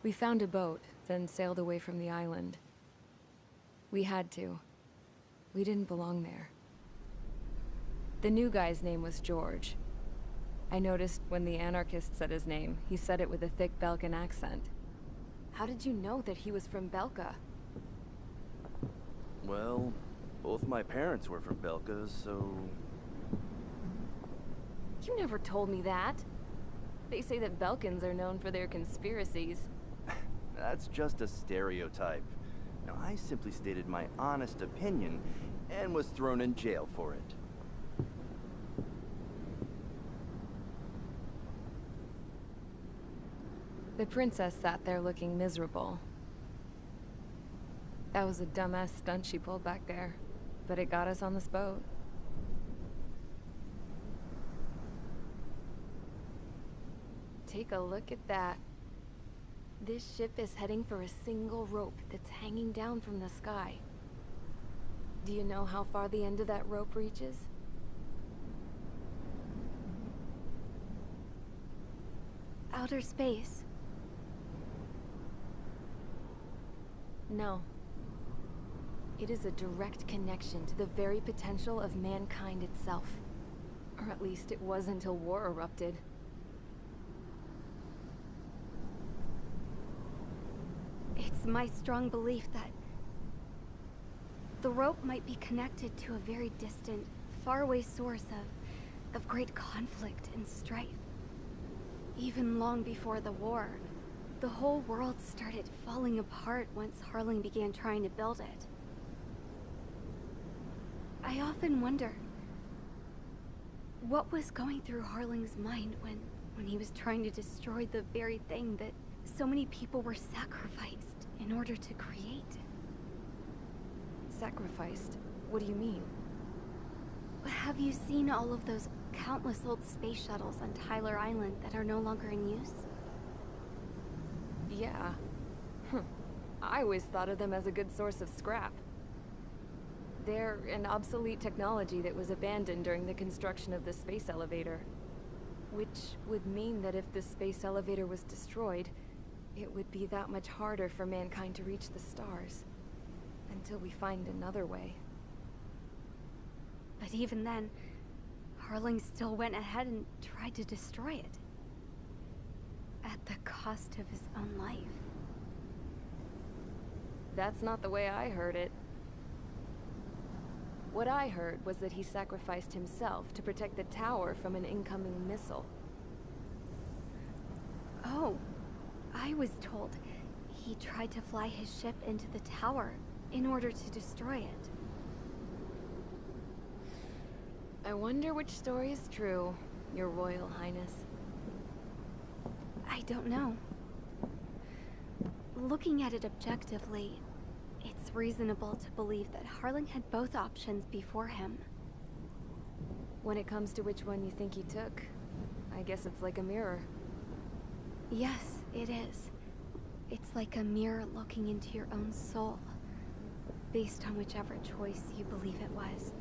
We found a boat, then sailed away from the island. We had to. We didn't belong there. The new guy's name was George. I noticed when the anarchist said his name, he said it with a thick Belgian accent. How did you know that he was from Belka? Well, both my parents were from Belka, so... You never told me that. They say that Belkans are known for their conspiracies. That's just a stereotype. Now, I simply stated my honest opinion and was thrown in jail for it. The princess sat there looking miserable. That was a dumbass stunt she pulled back there, but it got us on this boat. Take a look at that. This ship is heading for a single rope that's hanging down from the sky. Do you know how far the end of that rope reaches? Outer space. No. It is a direct connection to the very potential of mankind itself. Or at least it was until war erupted. It's my strong belief that the rope might be connected to a very distant, faraway source of great conflict and strife. Even long before the war, the whole world started falling apart once Harling began trying to build it. I often wonder what was going through Harling's mind when he was trying to destroy the very thing that so many people were sacrificed in order to create. Sacrificed? What do you mean? Have you seen all of those countless old space shuttles on Tyler Island that are no longer in use? Yeah. I always thought of them as a good source of scrap. They're an obsolete technology that was abandoned during the construction of the space elevator. Which would mean that if the space elevator was destroyed, it would be that much harder for mankind to reach the stars. Until we find another way. But even then, Harling still went ahead and tried to destroy it. At the cost of his own life. That's not the way I heard it. What I heard was that he sacrificed himself to protect the tower from an incoming missile. Oh, I was told he tried to fly his ship into the tower in order to destroy it. I wonder which story is true, Your Royal Highness. I don't know. Looking at it objectively, it's reasonable to believe that Harling had both options before him. When it comes to which one you think he took, I guess it's like a mirror. Yes, it is. It's like a mirror looking into your own soul, based on whichever choice you believe it was.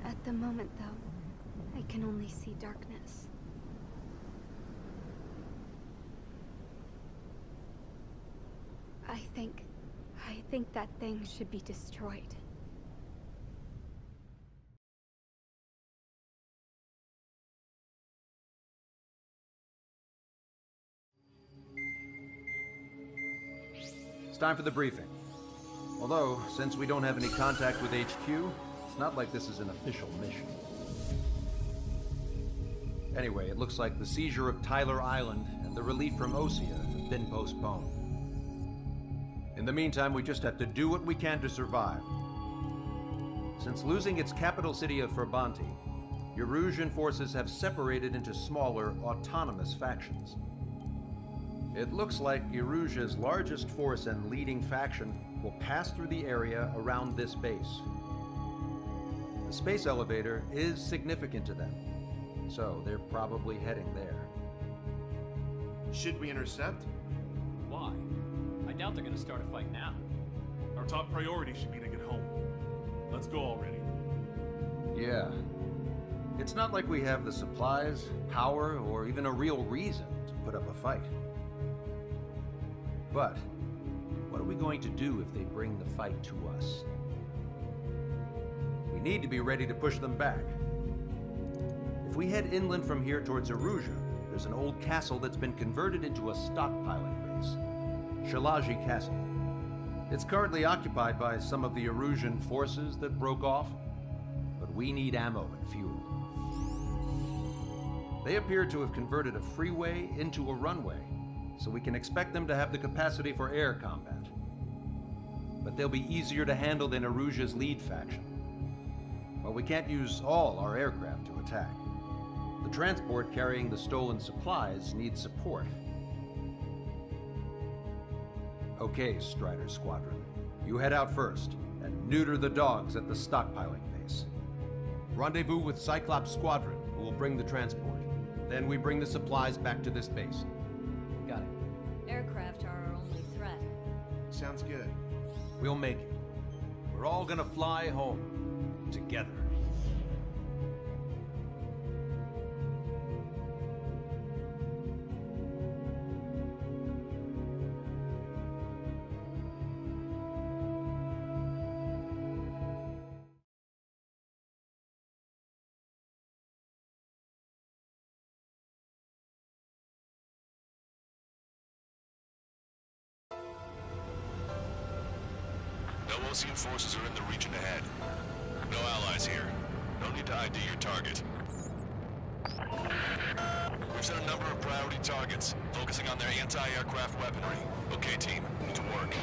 At the moment, though, I can only see darkness. I think that thing should be destroyed. It's time for the briefing. Although, since we don't have any contact with HQ, it's not like this is an official mission. Anyway, it looks like the seizure of Tyler Island and the relief from Osea have been postponed. In the meantime, we just have to do what we can to survive. Since losing its capital city of Ferbanti, Erusian forces have separated into smaller, autonomous factions. It looks like Erusia's largest force and leading faction will pass through the area around this base. The space elevator is significant to them, so they're probably heading there. Should we intercept? Why? I doubt they're gonna start a fight now. Our top priority should be to get home. Let's go already. Yeah. It's not like we have the supplies, power, or even a real reason to put up a fight. But what are we going to do if they bring the fight to us? We need to be ready to push them back. If we head inland from here towards Aruja, there's an old castle that's been converted into a stockpiling base. Shalaji Castle. It's currently occupied by some of the Arusian forces that broke off, but we need ammo and fuel. They appear to have converted a freeway into a runway, so we can expect them to have the capacity for air combat. But they'll be easier to handle than Aruja's lead faction. But we can't use all our aircraft to attack. The transport carrying the stolen supplies needs support. Okay, Strider Squadron. You head out first and neuter the dogs at the stockpiling base. Rendezvous with Cyclops Squadron, who will bring the transport. Then we bring the supplies back to this base. Got it. Aircraft are our only threat. Sounds good. We'll make it. We're all gonna fly home. Together. No Ocean forces are in the region ahead. No allies here. No need to ID your target. We've set a number of priority targets, focusing on their anti-aircraft weaponry. Okay, team, to work.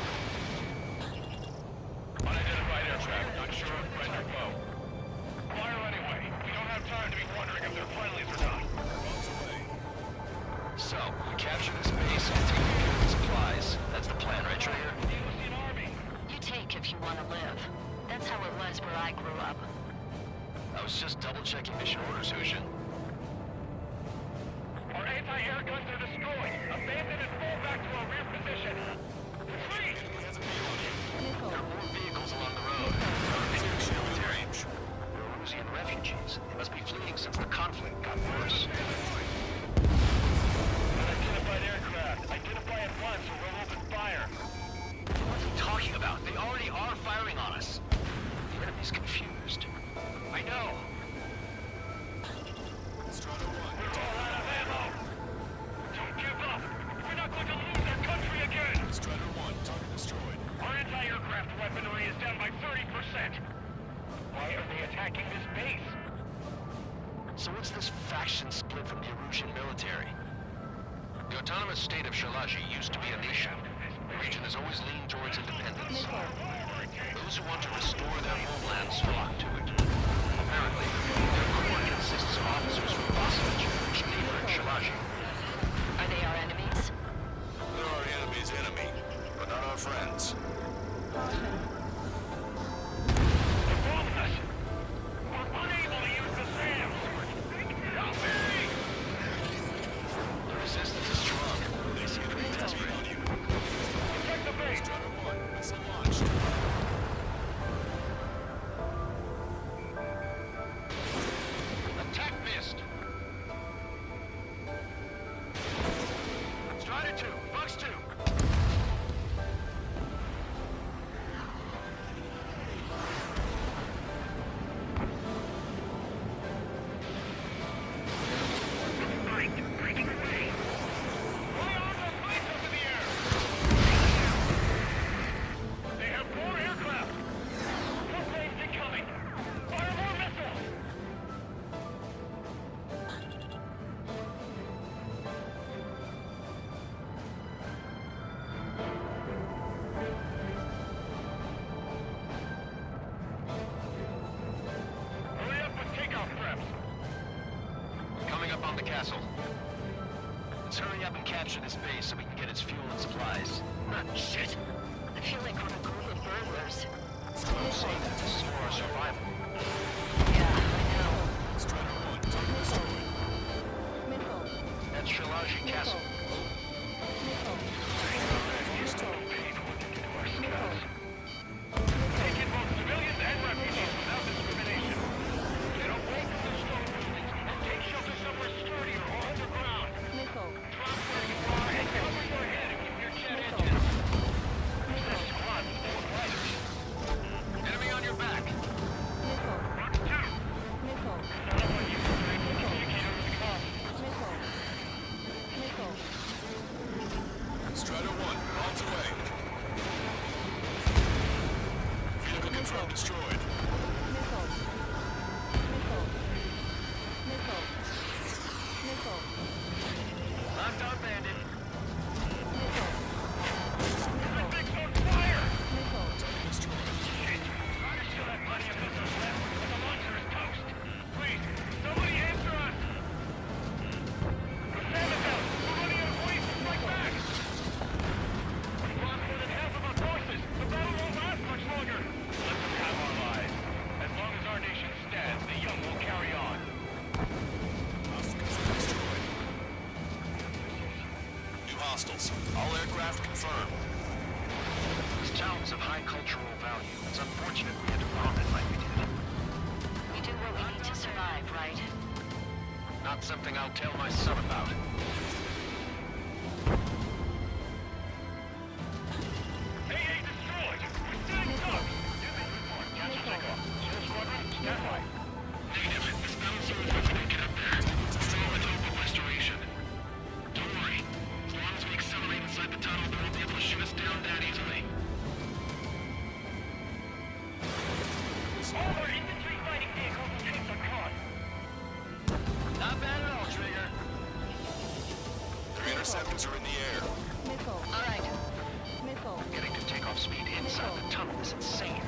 Unidentified aircraft, not sure if friend or foe. Fire anyway. We don't have time to be wondering if they're friendlies or not. So, we capture this base and take care of the supplies. That's the plan, right, Trader? You take if you want to live. That's how it was where I grew up. I was just double-checking mission orders, Hushin. Our anti-air guns are destroyed. Abandon and fall back to our rear position. Retreat! There are more vehicles along the road. Military. They're Rusian refugees. They must be fleeing since the conflict got worse. Unidentified aircraft. Identify at once or we'll open fire. What's he talking about? They already are firing on us. The enemy's confused. I know. We're all out of ammo. Don't give up. We're not going to lose our country again. Strider 1, target destroyed. Our anti-aircraft weaponry is down by 30%. Why are they attacking this base? So what's this faction split from the Arusian military? The autonomous state of Shalaji used to be a nation. The region has always leaned towards independence. Those who want to restore their homelands flock to it. Apparently, their core consists of officers from Bosnich, which neighbor in Shalaji. Are they our enemies? They're our enemy's enemy, but not our friends. They're bombing us. We're unable to use the SAM. Help me! The resistance is strong. They seem to be desperate on you. Protect the base. Strider 1, missile launched. Attack missed. Strider 2, Bugs 2. Breaking away. Fly on the planes up in the air. They have more aircraft. More planes incoming. Fire more missiles. Hurry up with takeoff preps. Coming up on the castle. Let's hurry up and capture this base so we can get its fuel and supplies. Shit. I feel like we're a group of burglars. Don't say that. This is for our survival. Yeah, I know. Strider 1, target destroyed. That's Shalaji Castle. Take in both civilians and refugees without discrimination. Get away from the stone buildings and take shelter somewhere sturdier or underground. Drop where Confirmed destroyed. Missile. Missile. Missile. Missile. Locked on bandit. Missile. Missile. Big on fire! Missile. Shit! I still have plenty of missiles left, but the launcher is toast. Please, somebody answer us! Sam is out! We're running out of ways to strike back! We've lost more than half of our forces! The battle won't last much longer! Let them have our lives. As long as our nation stands, the young will carry on. New hostiles. All aircraft confirmed. This town's of high cultural value. It's unfortunate we had to bomb it like we did. We do what we need to survive, right? Not something I'll tell my son about. AA destroyed! We're standing up! Unit report. Capture takeoff. Shield squadron, stand by. Negative. This battle zone is going to get up there. Solid hope of restoration. Don't worry. As long as we accelerate inside the tunnel, they won't be able to shoot us down that easily. All our infantry fighting vehicles and troops are caught. Not bad at all, Trigger. Their interceptors are in the air. Missile. All right. Missile. Getting to takeoff speed inside the tunnel is insane.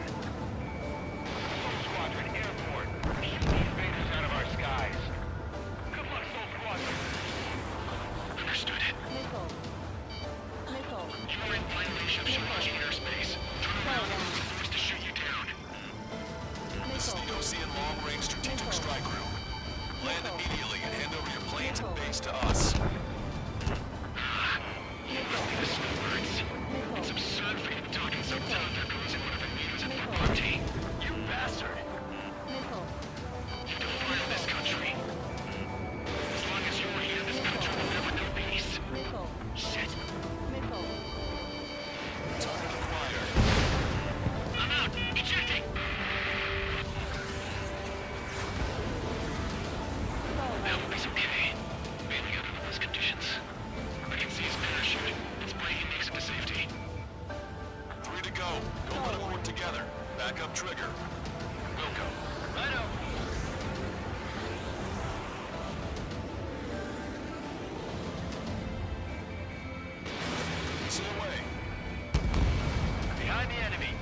Soul Squadron, airport. Shoot the invaders out of our skies. Good luck, Soul Squadron. Understood. Missile. Missile. You are in violation of Shiraji airspace. Turn around or we'll be forced to shoot you down. This is the Ocean Long Range Strategic Strike Group. Land immediately and hand over your planes and base to us. The snowbirds. It's absurd for you to talk in some town that goes in one of the meters at Fort You bastard. Missile. You defile this country. As long as you're here, this country will never know peace. Missile. Shit. Missile. Target acquired. I'm out. Ejecting. I hope he's okay. Bailing out under those conditions. I can see his parachute. Let's pray he makes it to safety. 3 to go. Don't let them work together. Back up trigger. We'll go. Righto. Missile away. Behind the enemy.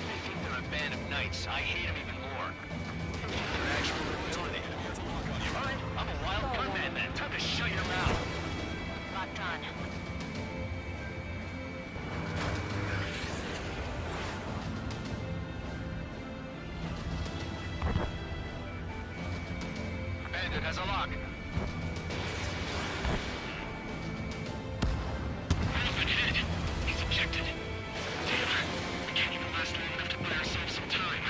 They think they're a band of knights. I hate them even more. Their actual ability. You mind? I'm a wild gunman then. Time to shut your mouth. Locked on. Bandit has a lock. We're up ahead. He's ejected. Damn. We can't even last long enough to buy ourselves some time.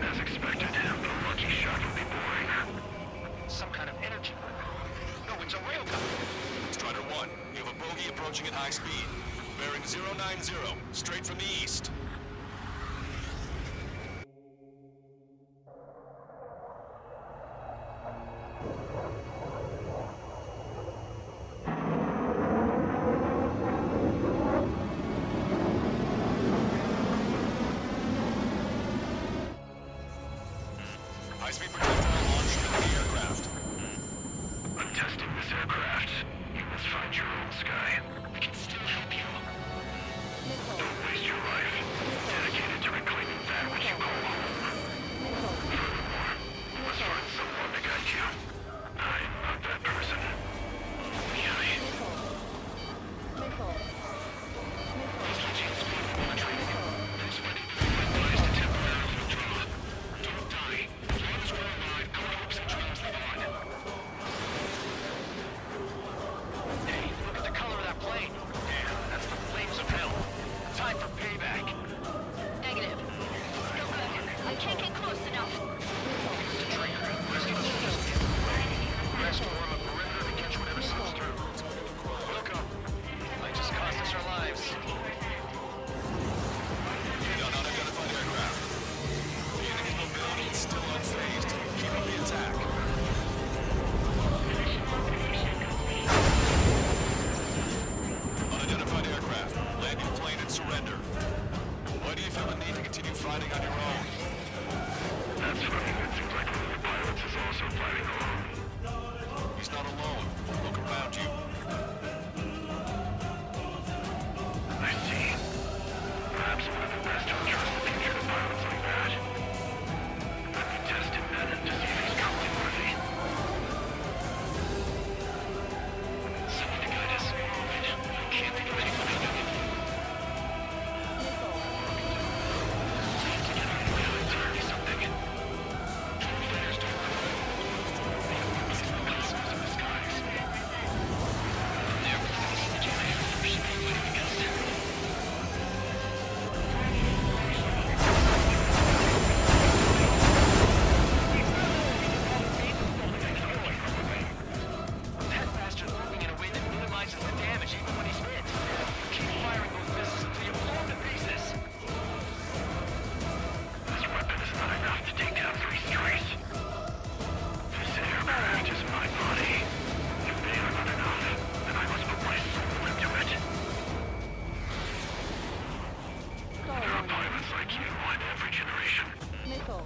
As expected, the lucky shot will be boring. Some kind of energy weapon. No, it's a railgun. Strider 1, you have a bogey approaching at high speed. Bearing 090, straight from the east. High-speed projectile launched into the aircraft. I'm testing this aircraft. You must find your own sky. We can still help you. Missile. Don't waste your life. Dedicated to reclaiming that which you call home. Missile. Furthermore, you must find someone to guide you. I'm not that person. Only I. Missile. Missile. These legions speak military. Those fighting for their lives to temporarily withdraw. Don't die. As long as we're alive, our hopes and dreams live on. Hey, look at the color of that plane. Yeah, that's the flames of hell. Time for payback. Negative. Go back. I can't get close enough. The trigger. Rest of us will just get rest form a perimeter to catch whatever slips through. Welcome. Might just cost us our lives. Unidentified aircraft. The enemy's mobility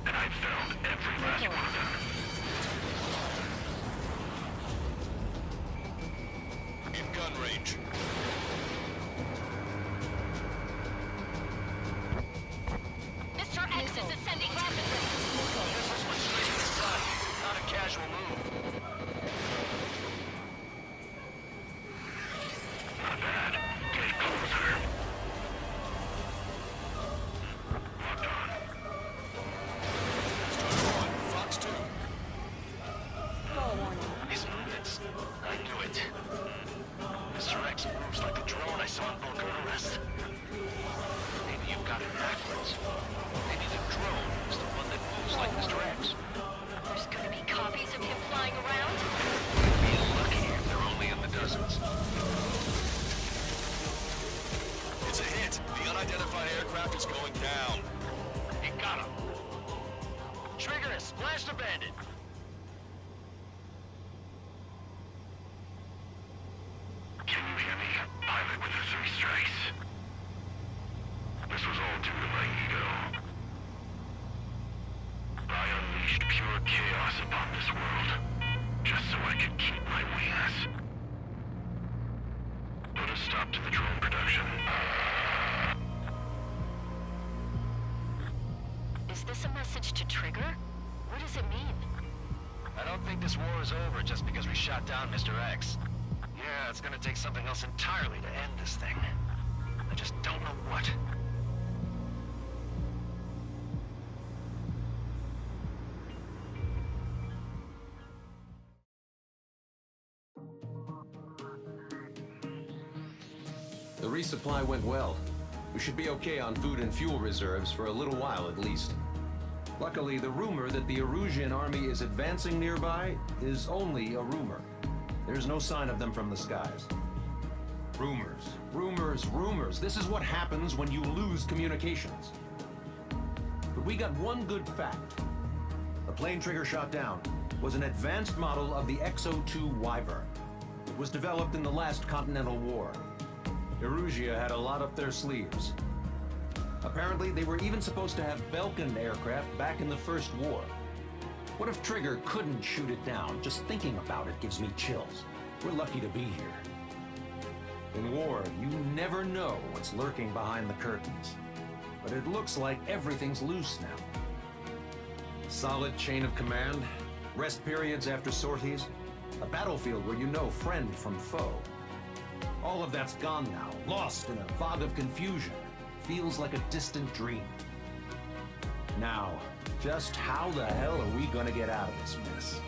And I've found every last one of them. In gun range. Mr. X is ascending rapidly. This was straight to the sun, not a casual move. Not bad. Getting closer. Locked on. Fox 2. These movements. I knew it. Mr. X moves like the drone I saw in Bulk Arrest. Maybe you've got it backwards. Maybe the drone is the one that moves like Mr. X. There's gonna be copies of him flying around. We'd be lucky if they're only in the dozens. It's a hit. The unidentified aircraft is going down. You got him. Trigger has splashed a bandit. Can you hear me? Pilot with the 3 strikes. This was all due to my ego. I unleashed pure chaos upon this world, just so I could keep my wings. Put a stop to the drone production. Is this a message to Trigger? What does it mean? I don't think this war is over just because we shot down Mr. X. Yeah, it's gonna take something else entirely to end this thing. I just don't know what. The resupply went well. We should be okay on food and fuel reserves for a little while at least. Luckily, the rumor that the Erusian army is advancing nearby is only a rumor. There's no sign of them from the skies. Rumors, rumors, rumors. This is what happens when you lose communications. But we got one good fact. The plane Trigger shot down was an advanced model of the XO2 Wyvern. It was developed in the last Continental War. Erusia had a lot up their sleeves. Apparently, they were even supposed to have Belkin aircraft back in the First War. What if Trigger couldn't shoot it down? Just thinking about it gives me chills. We're lucky to be here. In war, you never know what's lurking behind the curtains. But it looks like everything's loose now. Solid chain of command, rest periods after sorties, a battlefield where you know friend from foe. All of that's gone now, lost in a fog of confusion. Feels like a distant dream. Now, just how the hell are we gonna get out of this mess?